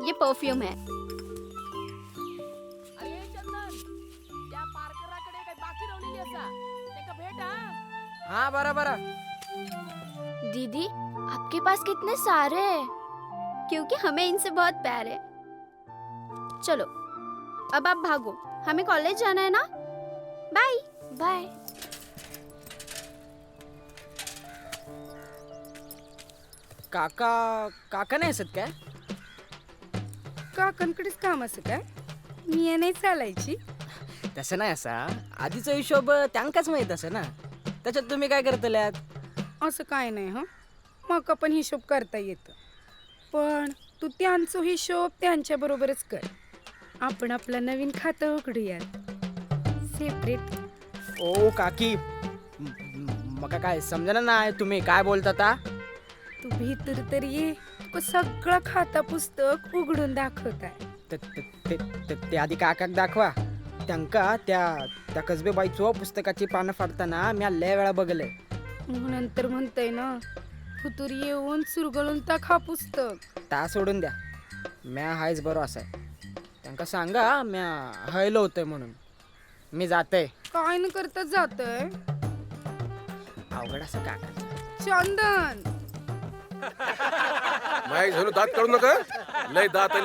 ये परफ्यूम है। अरे चंदन, त्या पारकराकडे काही बाकी राहिलेली असा त्याका भेट हा. हा बरं. दीदी आपके पास कितने सारे हैं, क्योंकि हमें इनसे बहुत प्यार है। चलो अब आप भागो, हमें कॉलेज जाना है ना। Bye bye. काका नाही असत काय? काकांकडेच काम असं काय? मी नाही चालायची. तसं नाही असा, आधीचा हिशोब त्यांकाच माहित असं ना, त्याच्यात तुम्ही काय करतल्यात? असं काय नाही हं, मग पण हिशोब करता येतं, पण तू त्यांचा हिशोब त्यांच्या बरोबरच कर. आपण आपलं नवीन खातं उघडूयात सेपरेट. ओ काकी, मका काय समजना नाही तुम्ही काय बोलता. तू भीतर तर ये, तुका सगळं खाता पुस्तक उघडून दाखवताय. ते आधी काकाक दाखवा. त्यांका त्या कसबेबाईचो पुस्तकाची पानं फाडताना मी लय वेळा बघलंय. मग नंतर म्हणतय ना, कुतूर येऊन सुरगळून टाका पुस्तक. ता सोडून द्या, म्या हायच बरो असाय. त्यांका सांगा म्या हयलो होतंय म्हणून. मी जातय. काय न करता जातय अवघड असं काका. चंदन. माहीत झालो दात काढू नका, लय दात आले